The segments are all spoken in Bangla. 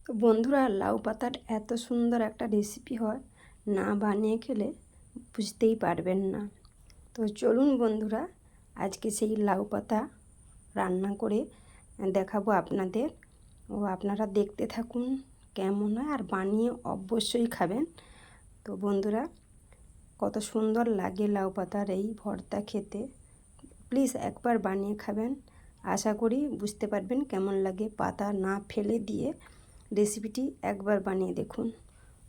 তো বন্ধুরা, লাউ পাতার এত সুন্দর একটা রেসিপি হয়, না বানিয়ে খেলে বুঝতেই পারবেন না। তো চলুন বন্ধুরা, আজকে সেই লাউ পাতা রান্না করে দেখাবো আপনাদের। ও আপনারা দেখতে থাকুন কেমন হয়, আর বানিয়ে অবশ্যই খাবেন। তো বন্ধুরা, কত সুন্দর লাগে লাউ পাতার এই ভর্তা খেতে। প্লিজ একবার বানিয়ে খাবেন, আশা করি বুঝতে পারবেন কেমন লাগে। পাতা না ফেলে দিয়ে রেসিপিটি একবার বানিয়ে দেখুন।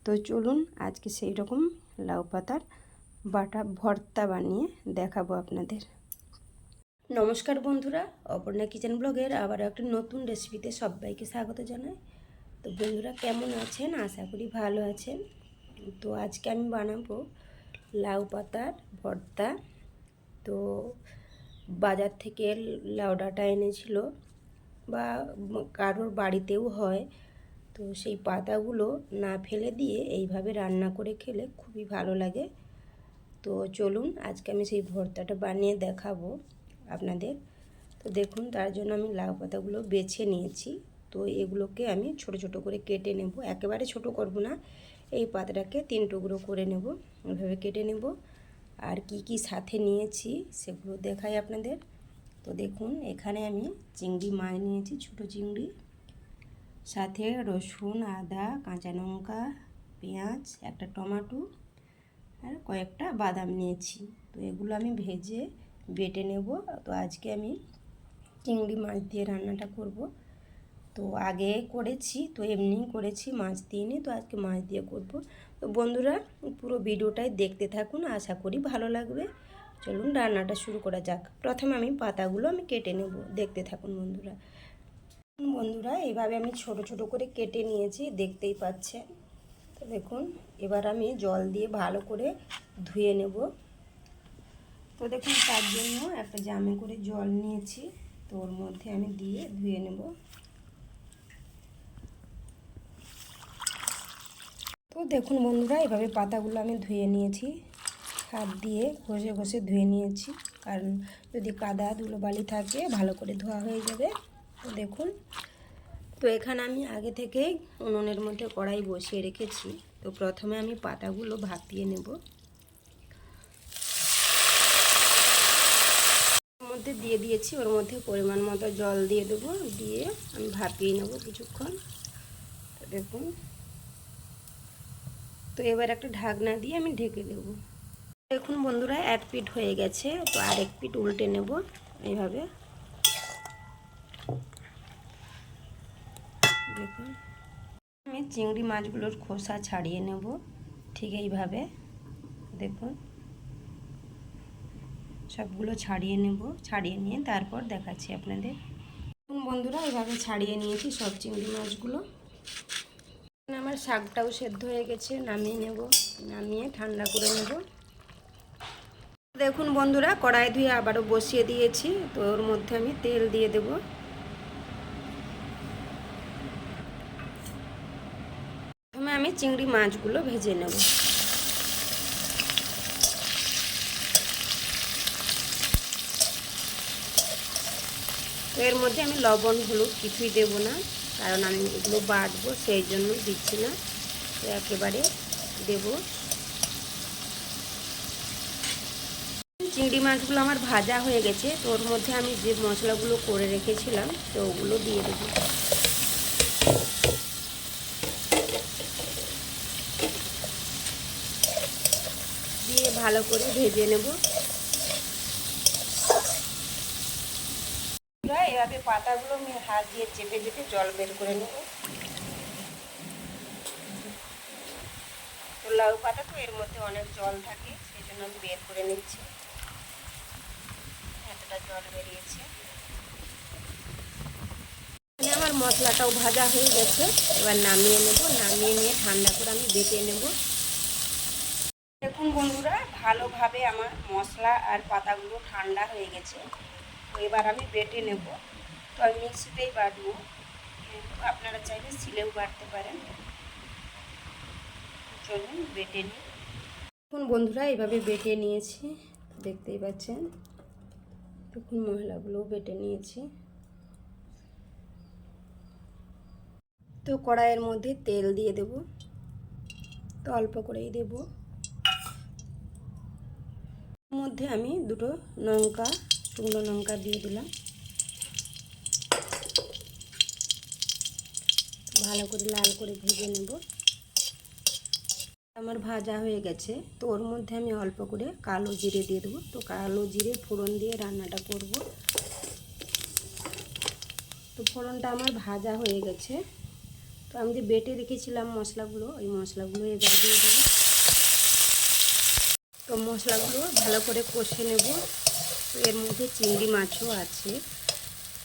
তো চলুন আজকে সেই রকম লাউ পাতার বাটা ভর্তা বানিয়ে দেখাবো আপনাদের। নমস্কার বন্ধুরা, অপর্ণা কিচেন ব্লগের আবার একটা নতুন রেসিপিতে সবাইকে স্বাগত জানাই। তো বন্ধুরা, কেমন আছেন? আশা করি ভালো আছেন। তো আজকে আমি বানাবো লাউ পাতার ভর্তা। তো বাজার থেকে লাউ ডাঁটা এনেছিল, বা কারোর বাড়িতেও হয়। তো সেই পাতাগুলো না ফেলে দিয়ে এইভাবে রান্না করে খেলে খুবই ভালো লাগে। তো চলুন আজকে আমি সেই ভর্তাটা বানিয়ে দেখাবো আপনাদের। তো দেখুন, তার জন্য আমি লাউ পাতাগুলো বেছে নিয়েছি। তো এগুলোকে আমি ছোট ছোট করে কেটে নেব, একেবারে ছোট করব না। এই পাতাটাকে 3 টুকরো করে নেব, এভাবে কেটে নেব। আর কি কি সাথে নিয়েছি সেগুলো দেখাই আপনাদের। তো দেখুন, এখানে আমি চিংড়ি মাছ নিয়েছি, ছোটো চিংড়ি, সাথে রসুন, আদা, কাঁচা লঙ্কা, পেঁয়াজ, একটা টমেটো আর কয়েকটা বাদাম নিয়েছি। তো এগুলো আমি ভেজে বেটে নেব। তো আজকে আমি চিংড়ি মাছ দিয়ে রান্নাটা করব। তো আগে করেছি, তো এমনিই করেছি, মাছ দিয়ে নিই। তো আজকে মাছ দিয়ে করব। তো বন্ধুরা, পুরো ভিডিওটাই দেখতে থাকুন, আশা করি ভালো লাগবে। চলুন রান্নাটা শুরু করা যাক। প্রথমে আমি পাতাগুলো কেটে নেব, দেখতে থাকুন বন্ধুরা। বন্ধুরা, এইভাবে আমি ছোট ছোট করে কেটে নিয়েছি, দেখতেই পাচ্ছেন। তো দেখুন, এবার আমি জল দিয়ে ভালো করে ধুয়ে নেব। তো দেখুন, তার জন্য একটা জামে করে জল নিয়েছি, তো ওর মধ্যে আমি দিয়ে ধুয়ে নেব। তো দেখুন বন্ধুরা, এভাবে পাতাগুলো আমি ধুয়ে নিয়েছি, হাত দিয়ে ঘষে ঘষে ধুয়ে নিয়েছি, কারণ যদি কাদা ধুলোবালি থাকে ভালো করে ধোয়া হয়ে যাবে। তো দেখুন, তো এখানে আমি আগে থেকেই উনুনের মধ্যে কড়াই বসিয়ে রেখেছি। তো প্রথমে আমি পাতাগুলো ভাপিয়ে নেব। ওর মধ্যে দিয়ে দিয়েছি, ওর মধ্যে পরিমাণ মতো জল দিয়ে দেবো, দিয়ে আমি ভাপিয়ে নেব কিছুক্ষণ। তো দেখুন, তো এবার একটা ঢাকনা দিয়ে আমি ঢেকে দেব। দেখুন বন্ধুরা, এক পিঠ হয়ে গেছে, তো আরেক পিঠ উল্টে নেব এইভাবে। দেখুন, আমি চিংড়ি মাছগুলোর খোসা ছাড়িয়ে নেব ঠিক এইভাবে। দেখুন, সবগুলো ছাড়িয়ে নেব, ছাড়িয়ে নিয়ে তারপর দেখাচ্ছি আপনাদের। বন্ধুরা, এইভাবে ছাড়িয়ে নিয়েছি সব চিংড়ি মাছগুলো। আমার শাকটাও সেদ্ধ হয়ে গেছে, নামিয়ে নেব, নামিয়ে ঠান্ডা করে নেব। দেখুন বন্ধুরা, কড়াই ধুয়ে আবারও বসিয়ে দিয়েছি। তো ওর মধ্যে আমি তেল দিয়ে দেব। প্রথমে আমি চিংড়ি মাছগুলো ভেজে নেব। তো এর মধ্যে আমি লবণ হলুদ কিছুই দেব না, কারণ আমি এগুলো বাটবো, সেই জন্য দিচ্ছি না। তো একেবারে দেব। চিংড়ি মাছগুলো আমার ভাজা হয়ে গেছে, তো ওর মধ্যে আমি যে মশলাগুলো করে রেখেছিলাম তো ওগুলো দিয়ে দেবো। দিয়ে ভালো করে ভেজে নেব। এভাবে পাতাগুলো আমি হাত দিয়ে চেপে চেপে জল বের করে নেব। তো লাউ পাতা তো এর মধ্যে অনেক জল থাকে, সেই জন্য আমি বের করে নিচ্ছি। এতটা জল বেরিয়েছে। আমার মশলাটাও ভাজা হয়ে গেছে, এবার নামিয়ে নেব। নামিয়ে নিয়ে ঠান্ডা করে আমি বেটে নেব। দেখুন বন্ধুরা, ভালোভাবে আমার মশলা আর পাতাগুলো ঠান্ডা হয়ে গেছে। তো এবার আমি বেটে নেব। তো আমি মিক্সিতেই বাটবো, আপনারা চাইলে শিলেও বাটতে পারেন। চলুন বেটে নিই। দেখুন বন্ধুরা, এইভাবে বেটে নিয়েছি, দেখতেই পাচ্ছেন। দেখুন, মশলাগুলোও বেটে নিয়েছি। তো কড়াইয়ের মধ্যে তেল দিয়ে দেব, তো অল্প করেই দেব। মধ্যে আমি দুটো লঙ্কা, শুকনো লঙ্কা দিয়ে দিলাম। ভালো করে লাল করে ভেজে নেব। আমার ভাজা হয়ে গেছে, তো ওর মধ্যে আমি অল্প করে কালো জিরে দিয়ে দেবো। তো কালো জিরে ফোড়ন দিয়ে রান্নাটা করব। তো ফোড়নটা আমার ভাজা হয়ে গেছে, তো আমি যে বেটে রেখেছিলাম মশলাগুলো, ওই মশলাগুলো এবার দিয়ে দেবো। তো মশলাগুলো ভালো করে কষে নেব। তো এর মধ্যে চিংড়ি মাছও আছে,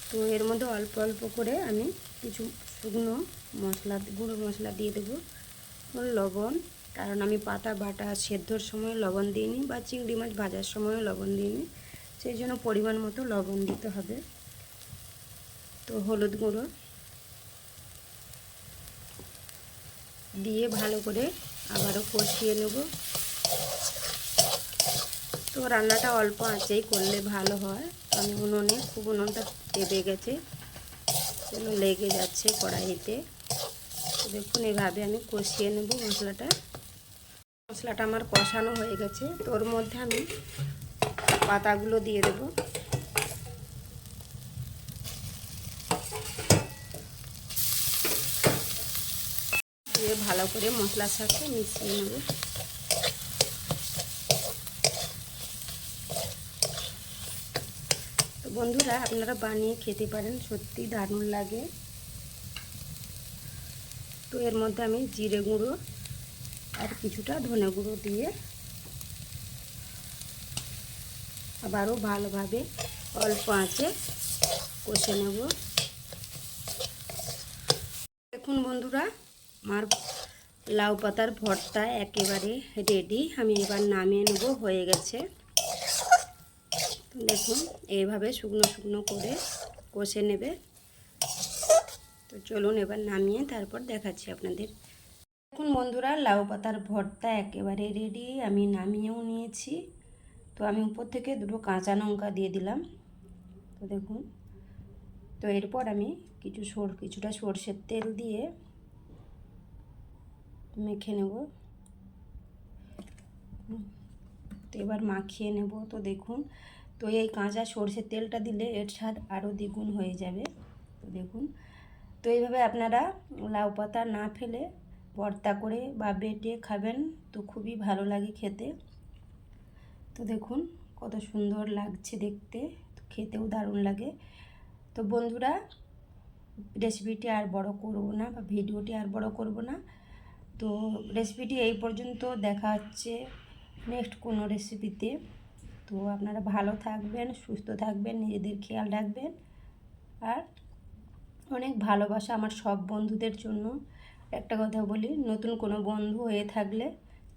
তো এর মধ্যে অল্প অল্প করে আমি কিছু শুকনো মশলা, গুঁড়ো মশলা দিয়ে দেবো। লবণ, কারণ আমি পাতা বাটা সেদ্ধর সময় লবণ দিইনি বা চিংড়ি মাছ ভাজার সময়ও লবণ দিইনি, সেই জন্য পরিমাণ মতো লবণ দিতে হবে। তো হলুদ গুঁড়ো দিয়ে ভালো করে আবারও কষিয়ে নেব। তো রান্নাটা অল্প আঁচেই করলে ভালো হয়। আমি উনুনটা টেপে গেছে, যেন লেগে যাচ্ছে কড়াইতে। তো দেখুন এভাবে আমি কষিয়ে নেব মশলাটা। মশলাটা আমার কষানো হয়ে গেছে, তো ওর মধ্যে আমি পাতাগুলো দিয়ে দেব। দিয়ে ভালো করে মশলার সাথে মিশিয়ে নেব। তো বন্ধুরা, আপনারা বানিয়ে খেতে পারেন, সত্যি দারুণ লাগে। তো এর মধ্যে আমি জিরে গুঁড়ো আর কিছুটা ধনে গুঁড়ো দিয়ে আবারও ভালোভাবে অল্প আঁচে কষে নেব। দেখুন বন্ধুরা, আমার লাউ পাতার ভর্তা একেবারে রেডি। আমি এবার নামিয়ে নেব, হয়ে গেছে। দেখুন এইভাবে শুকনো শুকনো করে কষে নেবে। তো চলুন এবার নামিয়ে তারপর দেখাচ্ছি আপনাদের। দেখুন বন্ধুরা, লাউ পাতার ভর্তা একেবারে রেডি। আমি নামিয়েও নিয়েছি। তো আমি উপর থেকে দুটো কাঁচা লঙ্কা দিয়ে দিলাম। তো দেখুন, তো এরপর আমি কিছুটা সরষের তেল দিয়ে মেখে নেব। তো এবার মাখিয়ে নেব। তো দেখুন, তো এই কাঁচা সরষের তেলটা দিলে এর স্বাদ আরও দ্বিগুণ হয়ে যাবে। তো দেখুন, তো এইভাবে আপনারা লাউ পাতা না ফেলে ভর্তা করে বা বেটে খাবেন, তো খুবই ভালো লাগে খেতে। তো দেখুন কত সুন্দর লাগছে দেখতে, তো খেতেও দারুণ লাগে। তো বন্ধুরা, রেসিপিটি আর বড় করব না বা ভিডিওটি আর বড় করব না। তো রেসিপিটি এই পর্যন্ত, দেখা হচ্ছে নেক্সট কোনো রেসিপিতে। তো আপনারা ভালো থাকবেন, সুস্থ থাকবেন, নিজেদের খেয়াল রাখবেন। আর অনেক ভালোবাসা আমার সব বন্ধুদের জন্য। একটা কথা বলি, নতুন কোনো বন্ধু হয়ে থাকলে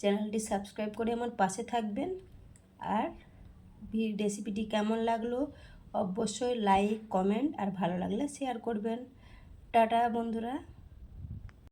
চ্যানেলটি সাবস্ক্রাইব করে আমার পাশে থাকবেন। আর রেসিপিটি কেমন লাগলো অবশ্যই লাইক, কমেন্ট আর ভালো লাগলে শেয়ার করবেন। টাটা বন্ধুরা।